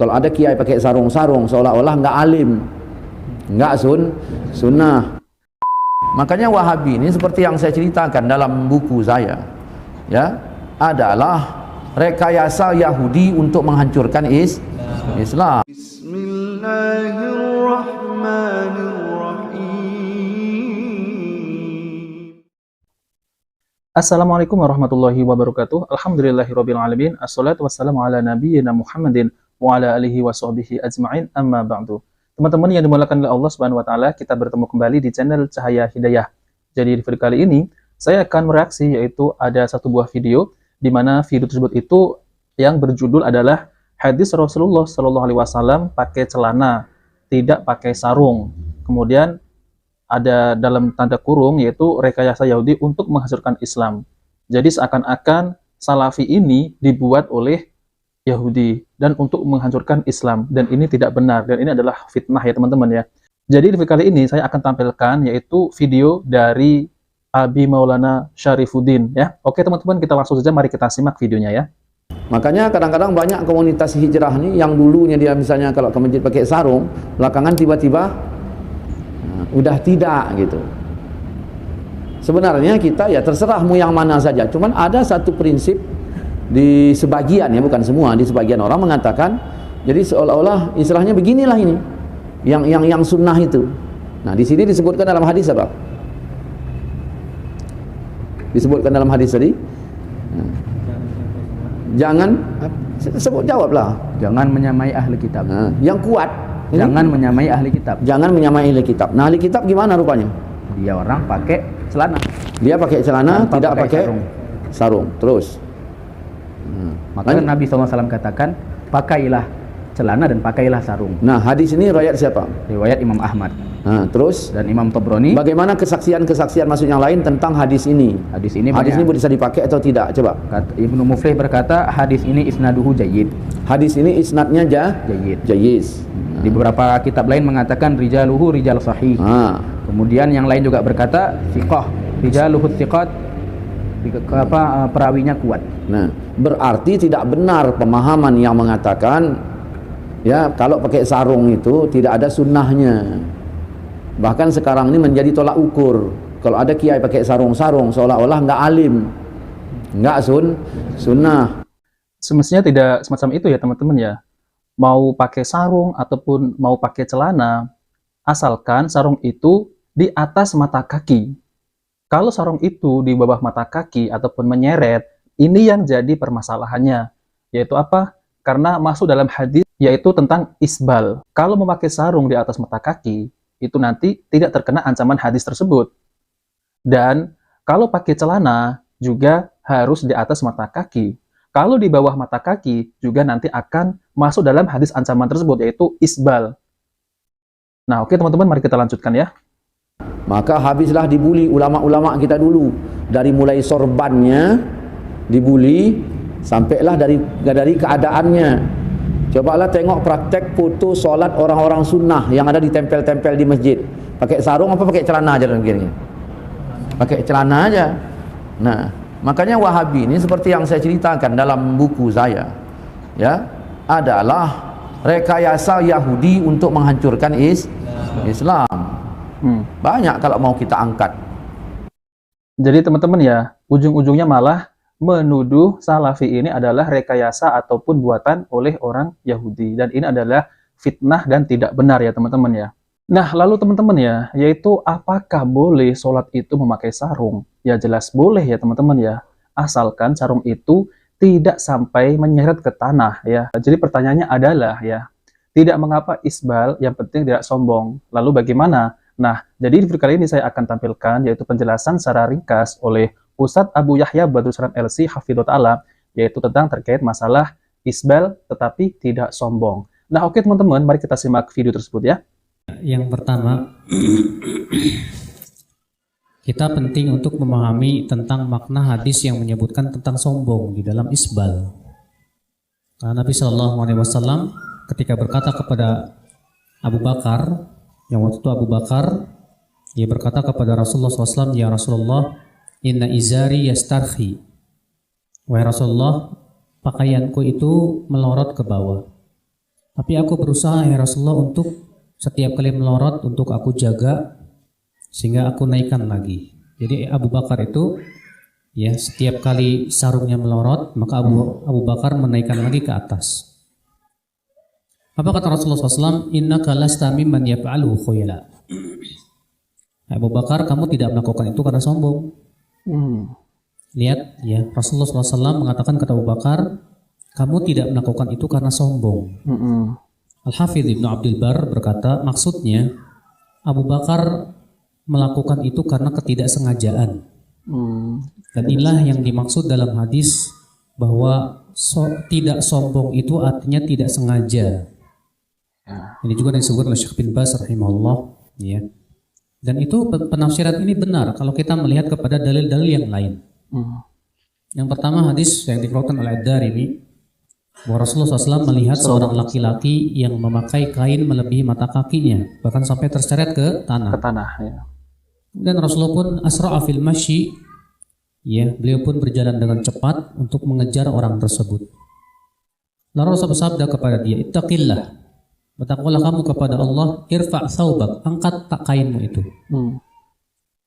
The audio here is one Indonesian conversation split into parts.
Kalau ada kiai pakai sarung-sarung seolah-olah nggak alim, nggak sunnah. Makanya Wahabi ini seperti yang saya ceritakan dalam buku saya, ya, adalah rekayasa Yahudi untuk menghancurkan Islam. Bismillahirrahmanirrahim. Assalamualaikum warahmatullahi wabarakatuh. Alhamdulillahirabbil alamin. Assalatu wassalamu ala nabiyyina Muhammadin wa ala alihi wa sahbihi ajma'in. Amma ba'du. Teman-teman yang dimuliakan oleh Allah Subhanahu wa taala, kita bertemu kembali di channel Cahaya Hidayah. Jadi di video kali ini saya akan mereaksi, yaitu ada satu buah video di mana video tersebut itu yang berjudul adalah hadis Rasulullah Shallallahu alaihi wasallam pakai celana, tidak pakai sarung. Kemudian ada dalam tanda kurung, yaitu rekayasa Yahudi untuk menghancurkan Islam. Jadi seakan-akan Salafi ini dibuat oleh Yahudi dan untuk menghancurkan Islam, dan ini tidak benar, dan ini adalah fitnah ya teman-teman ya. Jadi di video kali ini saya akan tampilkan yaitu video dari Abi Maulana Syarifuddin ya. Oke teman-teman, kita langsung saja, mari kita simak videonya ya. Makanya kadang-kadang banyak komunitas hijrah nih yang dulunya dia misalnya kalau ke masjid pakai sarung, belakangan tiba-tiba udah tidak gitu. Sebenarnya kita ya terserah mau yang mana saja, cuman ada satu prinsip di sebagian ya, bukan semua, di sebagian orang mengatakan jadi seolah-olah istilahnya beginilah ini yang sunnah itu. Nah di sini disebutkan dalam hadis apa? Disebutkan dalam hadis tadi, jangan sebut, jawablah. Jangan menyamai ahli kitab. Nah, yang kuat ini, Jangan menyamai ahli kitab. jangan menyamai ahli kitab. Nah ahli kitab gimana rupanya? Dia orang pakai celana. Dia pakai celana, Tanpa tidak pakai pakai sarung. Terus Maka Nabi SAW katakan, pakailah celana dan pakailah sarung. nah hadis ini riwayat siapa? Riwayat Imam Ahmad Nah, terus dan Imam Tabrani. bagaimana kesaksian-kesaksian maksud yang lain tentang hadis ini? Hadis ini Hadis ini bisa dipakai atau tidak? Coba. Ibnu Muflih berkata, hadis ini isnaduhu jayyid. Hadis ini isnadnya Jayyid. jayiz. Di beberapa kitab lain mengatakan rijaluhu rijal sahih. Nah, Kemudian yang lain juga berkata thiqah, rijaluhu thiqat, perawinya kuat. nah, berarti tidak benar pemahaman yang mengatakan ya kalau pakai sarung itu tidak ada sunnahnya. Bahkan sekarang ini menjadi tolak ukur. Kalau ada kiai pakai sarung-sarung seolah-olah nggak alim, nggak sunnah. Semestinya tidak semacam itu ya teman-teman ya. Mau pakai sarung ataupun mau pakai celana, asalkan sarung itu di atas mata kaki. Kalau sarung itu di bawah mata kaki ataupun menyeret, ini yang jadi permasalahannya. Yaitu apa? Karena masuk dalam hadis yaitu tentang isbal. Kalau memakai sarung di atas mata kaki, itu nanti tidak terkena ancaman hadis tersebut. Dan kalau pakai celana juga harus di atas mata kaki. Kalau di bawah mata kaki juga nanti akan masuk dalam hadis ancaman tersebut, yaitu isbal. Nah oke teman-teman, mari kita lanjutkan ya. Maka habislah dibuli ulama-ulama kita dulu, dari mulai sorbannya dibuli sampailah dari keadaannya. Cobalah tengok praktek foto solat orang-orang sunnah yang ada ditempel-tempel di masjid. Pakai sarung apa pakai celana aja begini? Pakai celana aja. Nah, makanya Wahabi ini seperti yang saya ceritakan dalam buku saya, ya, adalah rekayasa Yahudi untuk menghancurkan Islam. Banyak kalau mau kita angkat. Jadi teman-teman ya, ujung-ujungnya malah menuduh Salafi ini adalah rekayasa ataupun buatan oleh orang Yahudi, dan ini adalah fitnah dan tidak benar ya teman-teman ya. Nah lalu teman-teman ya, yaitu apakah boleh sholat itu memakai sarung? Ya jelas boleh ya teman-teman ya, asalkan sarung itu tidak sampai menyeret ke tanah ya. Jadi pertanyaannya adalah ya, tidak mengapa isbal, yang penting tidak sombong. Lalu bagaimana? Nah, jadi di video kali ini saya akan tampilkan yaitu penjelasan secara ringkas oleh Ustadz Abu Yahya Badrussalam LC Hafidhullah Ta'ala, yaitu tentang terkait masalah isbal tetapi tidak sombong. Nah oke teman-teman, mari kita simak video tersebut ya. Yang pertama, kita penting untuk memahami tentang makna hadis yang menyebutkan tentang sombong di dalam isbal. Karena Nabi Shallallahu alaihi wasallam ketika berkata kepada Abu Bakar, yang waktu itu Abu Bakar, dia berkata kepada Rasulullah SAW, ya Rasulullah, inna izari yastarhi. Wahai Rasulullah, pakaianku itu melorot ke bawah. Tapi aku berusaha ya Rasulullah untuk setiap kali melorot untuk aku jaga sehingga aku naikkan lagi. Jadi Abu Bakar itu ya setiap kali sarungnya melorot maka Abu Bakar menaikkan lagi ke atas. Apa kata Rasulullah SAW? Innaka lasta mimman yaf'aluhu khuyala. Abu Bakar, kamu tidak melakukan itu karena sombong. Lihat ya, Rasulullah SAW mengatakan kepada Abu Bakar, kamu tidak melakukan itu karena sombong. Al-Hafidh Ibnu Abdul Bar berkata, maksudnya Abu Bakar melakukan itu karena ketidaksengajaan. Dan inilah yang dimaksud dalam hadis bahwa tidak sombong itu artinya tidak sengaja. Ini juga disebut oleh Syekh bin Baz rahimahullah, ya. Dan itu penafsiran ini benar kalau kita melihat kepada dalil-dalil yang lain. Yang pertama hadis yang dikeluarkan oleh Ad-Darimi bahwa Rasulullah SAW melihat seorang laki-laki yang memakai kain melebihi mata kakinya, bahkan sampai terseret ke tanah. Ya. Dan Rasulullah pun asra'a fil masyi, ya, beliau pun berjalan dengan cepat untuk mengejar orang tersebut. Lalu Rasulullah bersabda kepada dia, ittaqillah, bertakwalah kamu kepada Allah, irfa' thawbak, angkat tak kainmu itu.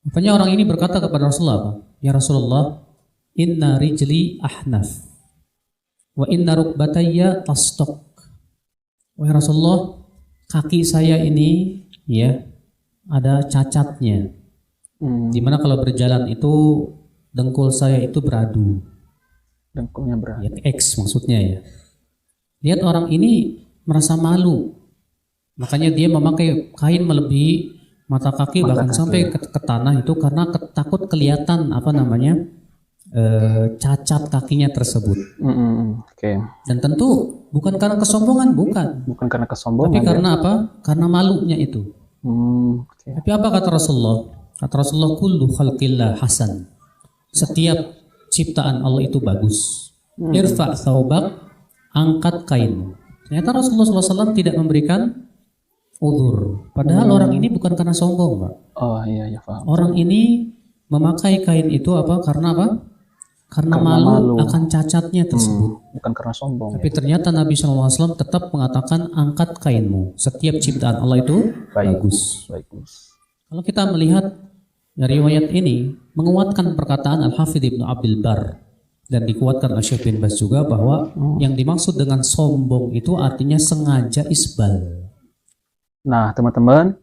Rupanya orang ini berkata kepada Rasulullah, ya Rasulullah, inna rijli ahnaf wa inna rukbatayya tastok. Wahai Rasulullah, kaki saya ini ya ada cacatnya. Dimana kalau berjalan itu dengkul saya itu beradu. Dengkulnya beradu. Ya, X maksudnya ya. Lihat orang ini merasa malu. Makanya dia memakai kain melebihi mata kaki bahkan sampai ke tanah itu karena takut kelihatan cacat kakinya tersebut. Dan tentu bukan karena kesombongan, bukan karena kesombongan, tapi karena apa? Karena malunya itu. Tapi apa kata Rasulullah? Kata Rasulullah, kullu khalqillah hasan. Setiap ciptaan Allah itu bagus. Irfa' thawbak, angkat kainmu. Ternyata Rasulullah SAW tidak memberikan udzur. Padahal orang ini bukan karena sombong, Pak. Oh iya, paham. Orang ini memakai kain itu karena apa? Karena malu akan cacatnya tersebut. Bukan karena sombong. Tapi ternyata Nabi SAW tetap mengatakan angkat kainmu. Setiap ciptaan Allah itu bagus. Kalau kita melihat dari riwayat ini menguatkan perkataan Al-Hafidh Ibnu Abdul Bar dan dikuatkan oleh Syekh bin Baz juga bahwa yang dimaksud dengan sombong itu artinya sengaja isbal. Nah, teman-teman,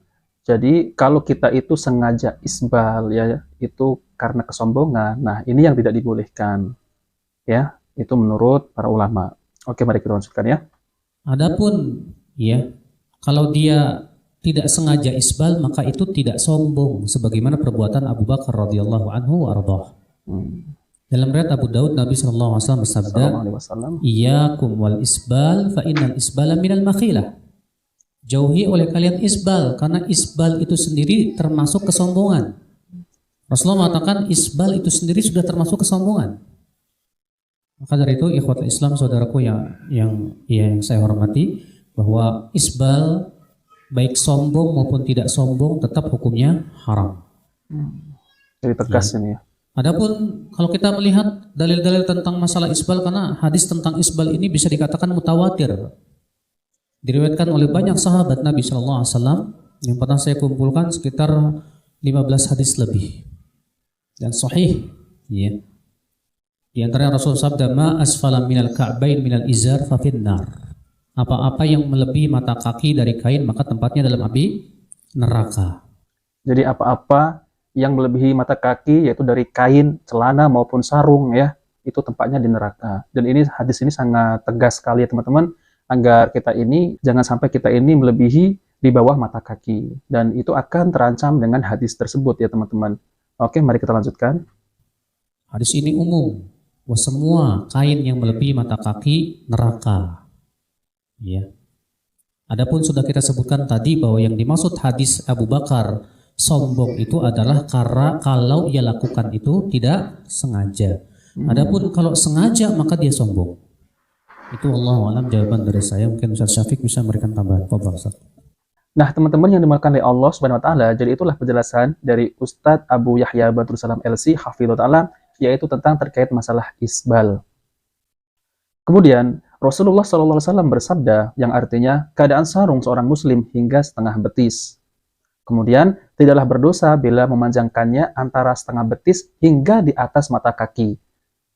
jadi kalau kita itu sengaja isbal ya, itu karena kesombongan. Nah, ini yang tidak dibolehkan. Ya, itu menurut para ulama. Oke, mari kita lanjutkan ya. Adapun ya, kalau dia tidak sengaja isbal maka itu tidak sombong sebagaimana perbuatan Abu Bakar radhiyallahu anhu warḍah. Dalam riwayat Abu Daud Nabi sallallahu alaihi wasallam bersabda, "Iyyakum wal isbal fa innal isbala minal makhilah." Jauhi oleh kalian isbal karena isbal itu sendiri termasuk kesombongan. Rasulullah mengatakan isbal itu sendiri sudah termasuk kesombongan. Maka dari itu ikhwatul Islam saudaraku yang saya hormati, bahwa isbal baik sombong maupun tidak sombong tetap hukumnya haram. Jadi tegas ini ya. Adapun kalau kita melihat dalil-dalil tentang masalah isbal, karena hadis tentang isbal ini bisa dikatakan mutawatir. Diriwayatkan oleh banyak sahabat Nabi Shallallahu Alaihi Wasallam yang pernah saya kumpulkan sekitar 15 hadis lebih dan sahih. Ya. Di antaranya Rasul sabda, ma asfala minal ka'bain minal izar fa finnar. Apa-apa yang melebihi mata kaki dari kain maka tempatnya dalam api neraka. Jadi apa-apa yang melebihi mata kaki yaitu dari kain, celana maupun sarung ya, itu tempatnya di neraka. Dan ini hadis ini sangat tegas sekali ya teman-teman, agar kita ini jangan sampai kita ini melebihi di bawah mata kaki, dan itu akan terancam dengan hadis tersebut ya teman-teman. Oke, mari kita lanjutkan. Hadis ini umum, bahwa semua kain yang melebihi mata kaki neraka. Ya. Adapun sudah kita sebutkan tadi bahwa yang dimaksud hadis Abu Bakar sombong itu adalah karena kalau ia lakukan itu tidak sengaja. Adapun kalau sengaja maka dia sombong. Itu Allahu a'lam jawaban dari saya. Mungkin Ustaz Syafiq bisa memberikan tambahan. Nah, teman-teman yang dimuliakan oleh Allah Subhanahu wa taala, jadi itulah penjelasan dari Ustadz Abu Yahya Badrul Salam LC hafizahullah taala, yaitu tentang terkait masalah isbal. Kemudian Rasulullah SAW bersabda yang artinya keadaan sarung seorang muslim hingga setengah betis. Kemudian, tidaklah berdosa bila memanjangkannya antara setengah betis hingga di atas mata kaki.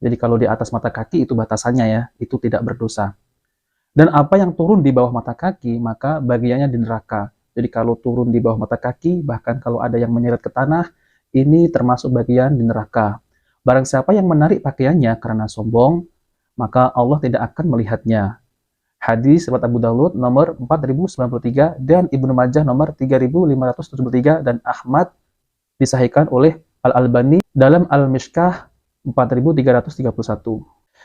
Jadi kalau di atas mata kaki itu batasannya ya, itu tidak berdosa. Dan apa yang turun di bawah mata kaki, maka bagiannya di neraka. Jadi kalau turun di bawah mata kaki, bahkan kalau ada yang menyeret ke tanah, ini termasuk bagian di neraka. Barang siapa yang menarik pakaiannya karena sombong, maka Allah tidak akan melihatnya. Hadis riwayat Abu Dawud nomor 4093 dan Ibnu Majah nomor 3573 dan Ahmad disahihkan oleh Al-Albani dalam Al-Mishkah 4331.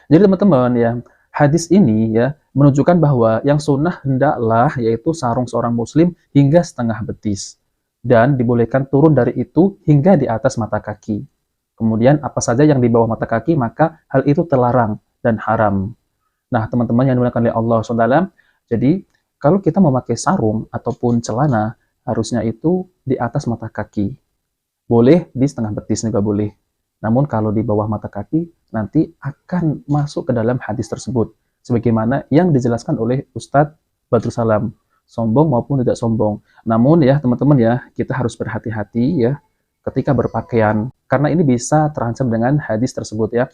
Jadi teman-teman ya, hadis ini ya menunjukkan bahwa yang sunnah hendaklah yaitu sarung seorang muslim hingga setengah betis dan dibolehkan turun dari itu hingga di atas mata kaki. Kemudian apa saja yang di bawah mata kaki maka hal itu terlarang dan haram. Nah, teman-teman yang dimuliakan oleh Allah SWT, jadi kalau kita memakai sarung ataupun celana, harusnya itu di atas mata kaki. Boleh di setengah betis juga boleh. Namun kalau di bawah mata kaki, nanti akan masuk ke dalam hadis tersebut. Sebagaimana yang dijelaskan oleh Ustadz Badrul Salam. Sombong maupun tidak sombong. Namun ya teman-teman ya, kita harus berhati-hati ya ketika berpakaian. Karena ini bisa terancam dengan hadis tersebut ya.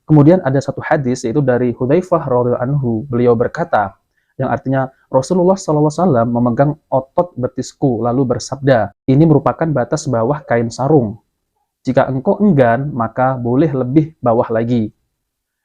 Kemudian ada satu hadis yaitu dari Hudzaifah radhiyallahu anhu. Beliau berkata, yang artinya Rasulullah SAW memegang otot betisku lalu bersabda, ini merupakan batas bawah kain sarung. Jika engkau enggan, maka boleh lebih bawah lagi.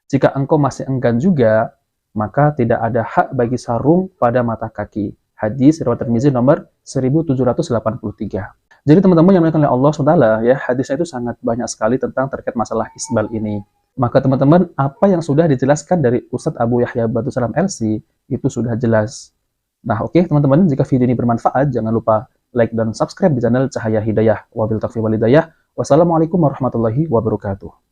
Jika engkau masih enggan juga, maka tidak ada hak bagi sarung pada mata kaki. Hadis riwayat Tirmizi nomor 1783. Jadi teman-teman yang dimuliakan oleh Allah SWT ya, hadisnya itu sangat banyak sekali tentang terkait masalah isbal ini. Maka teman-teman, apa yang sudah dijelaskan dari Ustadz Abu Yahya Badrul Salam LC, itu sudah jelas. Nah oke teman-teman, jika video ini bermanfaat, jangan lupa like dan subscribe di channel Cahaya Hidayah. Wabillahi taufiq wal hidayah. Wassalamualaikum warahmatullahi wabarakatuh.